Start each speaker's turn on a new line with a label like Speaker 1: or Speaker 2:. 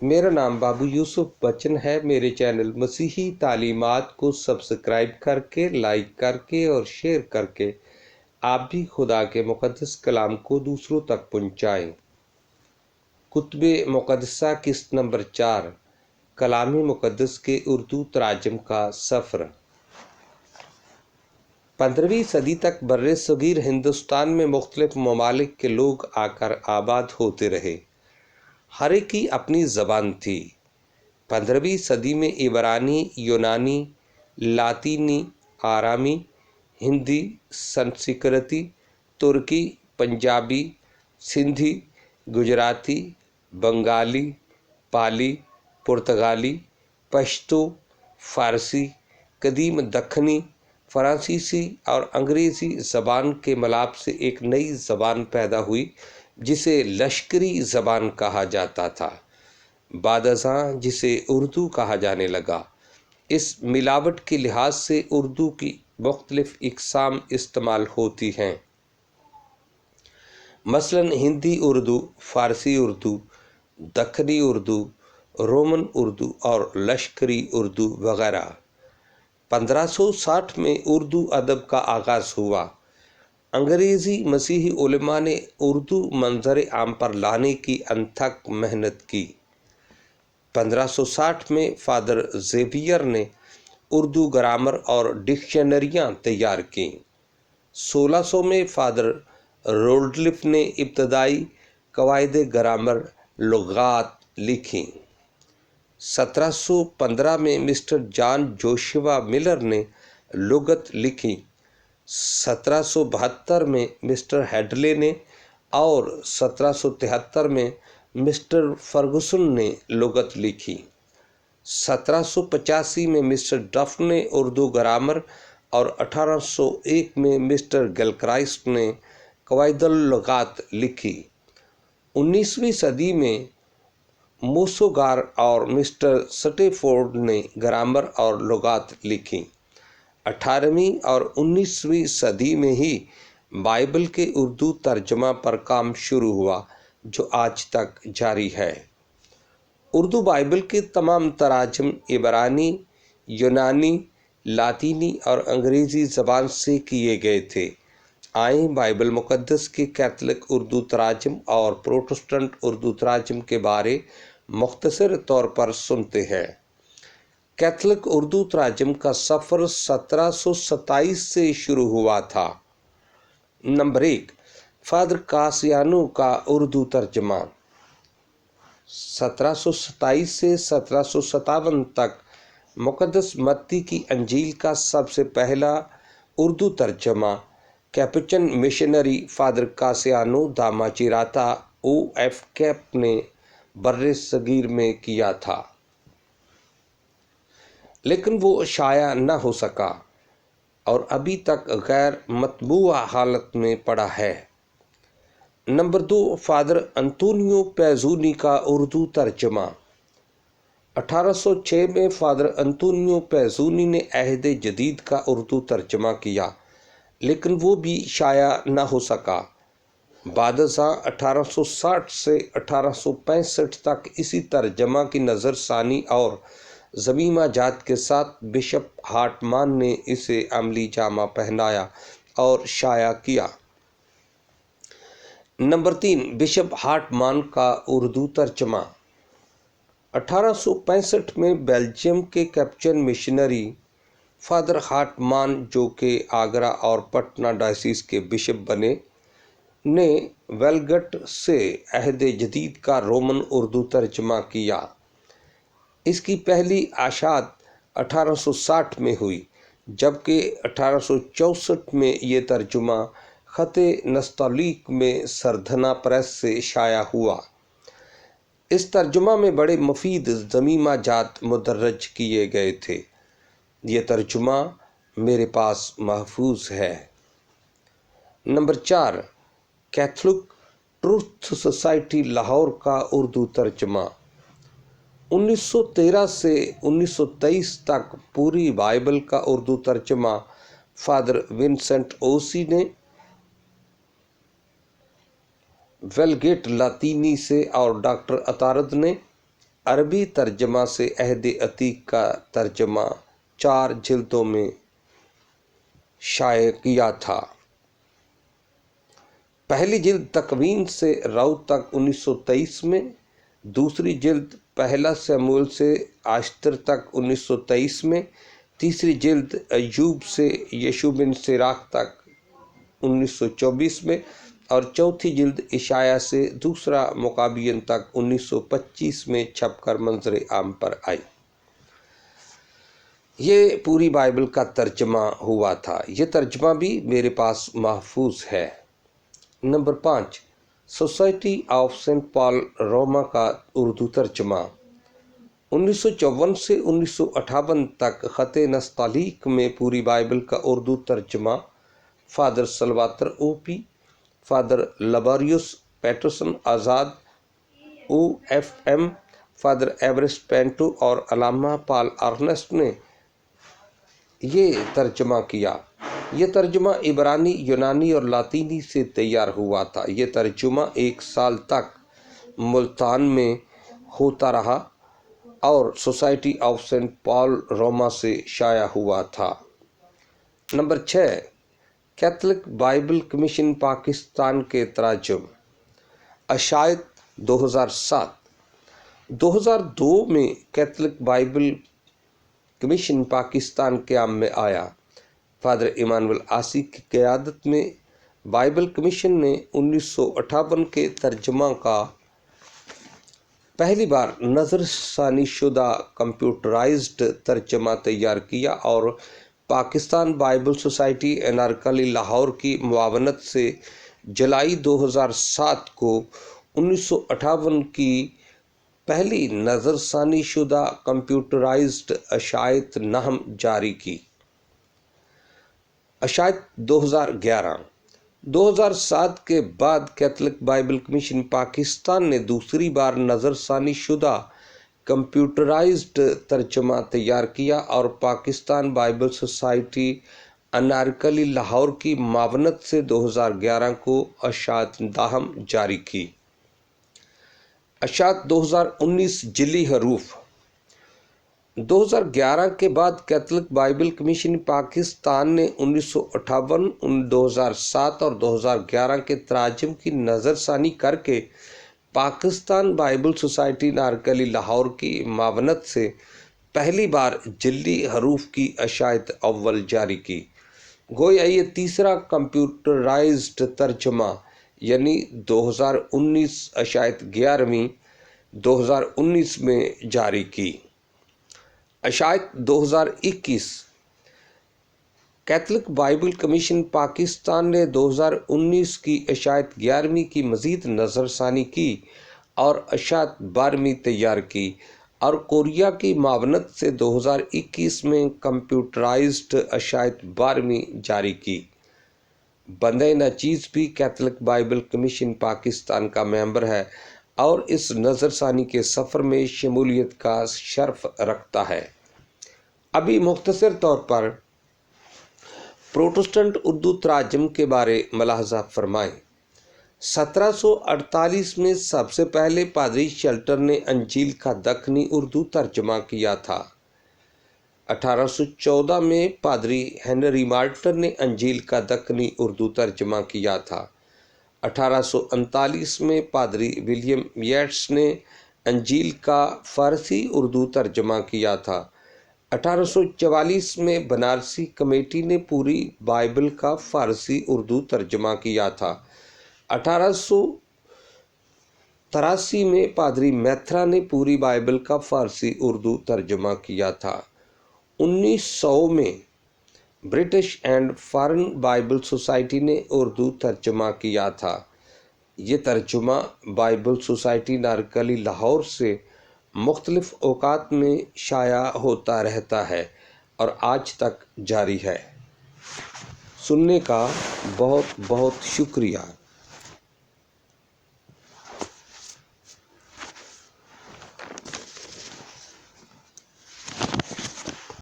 Speaker 1: میرا نام بابو یوسف بچن ہے۔ میرے چینل مسیحی تعلیمات کو سبسکرائب کر کے، لائک کر کے اور شیئر کر کے آپ بھی خدا کے مقدس کلام کو دوسروں تک پہنچائیں۔ کتب مقدسہ قسط نمبر 4، کلام مقدس کے اردو تراجم کا سفر۔ 15ویں صدی تک بر صغیر ہندوستان میں مختلف ممالک کے لوگ آ کر آباد ہوتے رہے۔ ہر ایک کی اپنی زبان تھی۔ 15ویں صدی میں عبرانی، یونانی، لاطینی، آرامی، ہندی، سنسکرتی، ترکی، پنجابی، سندھی، گجراتی، بنگالی، پالی، پرتگالی، پشتو، فارسی، قدیم دکنی، فرانسیسی اور انگریزی زبان کے ملاپ سے ایک نئی زبان پیدا ہوئی جسے لشکری زبان کہا جاتا تھا، بعد ازاں جسے اردو کہا جانے لگا۔ اس ملاوٹ کے لحاظ سے اردو کی مختلف اقسام استعمال ہوتی ہیں، مثلاً ہندی اردو، فارسی اردو، دکنی اردو، رومن اردو اور لشکری اردو وغیرہ۔ 1560 میں اردو ادب کا آغاز ہوا۔ انگریزی مسیحی علماء نے اردو منظر عام پر لانے کی انتھک محنت کی۔ 1560 میں فادر زیویئر نے اردو گرامر اور ڈکشنریاں تیار کیں۔ 1600 میں فادر روڈلف نے ابتدائی قواعد گرامر لغات لکھیں۔ 1715 میں مسٹر جان جوشوا ملر نے لغت لکھی۔ 1772 میں مسٹر ہیڈلے نے اور 1773 میں مسٹر فرگوسن نے لغت لکھی۔ 1785 میں مسٹر ڈف نے اردو گرامر اور 1801 میں مسٹر گلکرائسٹ نے قواعد اللغات لکھی۔ 19ویں صدی میں موسوگار اور مسٹر سٹیفورڈ نے گرامر اور لغات لکھی۔ 18ویں اور 19ویں صدی میں ہی بائبل کے اردو ترجمہ پر کام شروع ہوا جو آج تک جاری ہے۔ اردو بائبل کے تمام تراجم عبرانی، یونانی، لاطینی اور انگریزی زبان سے کیے گئے تھے۔ آئیں بائبل مقدس کے کیتھولک اردو تراجم اور پروٹسٹنٹ اردو تراجم کے بارے مختصر طور پر سنتے ہیں۔ کیتھولک اردو تراجم کا سفر 1727 سے شروع ہوا تھا۔ نمبر 1، فادر کاسیانو کا اردو ترجمہ۔ 1727 سے 1757 تک مقدس متی کی انجیل کا سب سے پہلا اردو ترجمہ کیپوچن مشنری فادر کاسیانو دا ماچیراتا او ایف کیپ نے بر صغیر میں کیا تھا، لیکن وہ شائع نہ ہو سکا اور ابھی تک غیر مطبوع حالت میں پڑا ہے۔ نمبر 2، فادر انطونیو پیزونی کا اردو ترجمہ۔ 1806 میں فادر انطونیو پیزونی نے عہد جدید کا اردو ترجمہ کیا، لیکن وہ بھی شائع نہ ہو سکا۔ بعد ازاں 1860 سے 1865 تک اسی ترجمہ کی نظر ثانی اور ضمیمہ جات کے ساتھ بشپ ہارٹمان نے اسے عملی جامہ پہنایا اور شائع کیا۔ نمبر 3، بشپ ہارٹمان کا اردو ترجمہ۔ 1865 میں بیلجیم کے کیپوچن مشنری فادر ہارٹمان، جو کہ آگرہ اور پٹنہ ڈائسس کے بشپ بنے، نے ویلگٹ سے عہد جدید کا رومن اردو ترجمہ کیا۔ اس کی پہلی اشاعت 1860 میں ہوئی، جبکہ 1864 میں یہ ترجمہ خط نستعلیق میں سردھنا پریس سے شائع ہوا۔ اس ترجمہ میں بڑے مفید ضمیمہ جات مدرج کیے گئے تھے۔ یہ ترجمہ میرے پاس محفوظ ہے۔ Number 4، Catholic truth society Lahore کا اردو ترجمہ۔ 1913 سے 1923 تک پوری بائبل کا اردو ترجمہ فادر ونسنٹ اوسی نے ویلگیٹ لاطینی سے اور ڈاکٹر عطارد نے عربی ترجمہ سے عہد عتیق کا ترجمہ 4 جلدوں میں شائع کیا تھا۔ پہلی جلد تکوین سے رو تک 1923 میں، دوسری جلد پہلا سموئیل سے اشتر تک 1923 میں، تیسری جلد ایوب سے یشوع بن سراخ تک 1924 میں، اور چوتھی جلد اشعیاء سے دوسرا مکابین تک 1925 میں چھپ کر منظر عام پر آئی۔ یہ پوری بائبل کا ترجمہ ہوا تھا۔ یہ ترجمہ بھی میرے پاس محفوظ ہے۔ نمبر 5، سوسائٹی آف سینٹ پال روما کا اردو ترجمہ 1954 سے 1958 تک خط نستعلیق میں پوری بائبل کا اردو ترجمہ فادر سلواتر او پی، فادر لباریوس پیٹرسن آزاد OFM، فادر ایورسٹ پینٹو اور علامہ پال ارنسٹ نے یہ ترجمہ کیا۔ یہ ترجمہ عبرانی، یونانی اور لاطینی سے تیار ہوا تھا۔ یہ ترجمہ 1 سال تک ملتان میں ہوتا رہا اور سوسائٹی آف سینٹ پال روما سے شائع ہوا تھا۔ Number 6، Catholic Bible commission Pakistan کے تراجم اشاعت 2007۔ 2002 میں کیتھولک بائبل کمیشن پاکستان قیام میں آیا۔ فادر ایمانویل آسی کی قیادت میں بائبل کمیشن نے 1958 کے ترجمہ کا پہلی بار نظر ثانی شدہ کمپیوٹرائزڈ ترجمہ تیار کیا اور پاکستان بائبل سوسائٹی انارکلی لاہور کی معاونت سے جولائی 2007 کو 1958 کی پہلی نظر ثانی شدہ کمپیوٹرائزڈ اشاعت نہم جاری کی۔ اشاعت 2007 کے بعد کیتھولک بائبل کمیشن پاکستان نے دوسری بار نظر ثانی شدہ کمپیوٹرائزڈ ترجمہ تیار کیا اور پاکستان بائبل سوسائٹی انارکلی لاہور کی معاونت سے 2011 کو اشاعت نہم جاری کی۔ اشاعت 2019 جعلی حروف 2011 کے بعد کیتھولک بائبل کمیشن پاکستان نے 1958، 2007 اور 2011 کے تراجم کی نظر ثانی کر کے پاکستان بائبل سوسائٹی انارکلی لاہور کی معاونت سے پہلی بار جعلی حروف کی اشاعت اول جاری کی۔ گویا یہ تیسرا کمپیوٹرائزڈ ترجمہ یعنی 2019 اشاعت 11ویں 2019 میں جاری کی۔ اشاعت 2021 کیتھولک بائبل کمیشن پاکستان نے 2019 کی اشاعت 11ویں کی مزید نظر ثانی کی اور اشاعت 12ویں تیار کی اور کوریا کی معاونت سے 2021 میں کمپیوٹرائزڈ اشاعت 12ویں جاری کی۔ بندہ ناچیز بھی کیتھولک بائبل کمیشن پاکستان کا ممبر ہے اور اس نظر ثانی کے سفر میں شمولیت کا شرف رکھتا ہے۔ ابھی مختصر طور پر پروٹسٹنٹ اردو تراجم کے بارے ملاحظہ فرمائیں۔ 1748 میں سب سے پہلے پادری شیلٹر نے انجیل کا دکنی اردو ترجمہ کیا تھا۔ 1814 میں پادری ہنری مارٹن نے انجیل کا دکنی اردو ترجمہ کیا تھا۔ 1839 میں پادری ولیم ییٹس نے انجیل کا فارسی اردو ترجمہ کیا تھا۔ 1844 میں بنارسی کمیٹی نے پوری بائبل کا فارسی اردو ترجمہ کیا تھا۔ 1883 میں پادری میتھرا نے پوری بائبل کا فارسی اردو ترجمہ کیا تھا۔ 1900 میں British and foreign Bible society نے اردو ترجمہ کیا تھا۔ یہ ترجمہ بائبل سوسائٹی انارکلی لاہور سے مختلف اوقات میں شائع ہوتا رہتا ہے اور آج تک جاری ہے۔ سننے کا بہت بہت شکریہ۔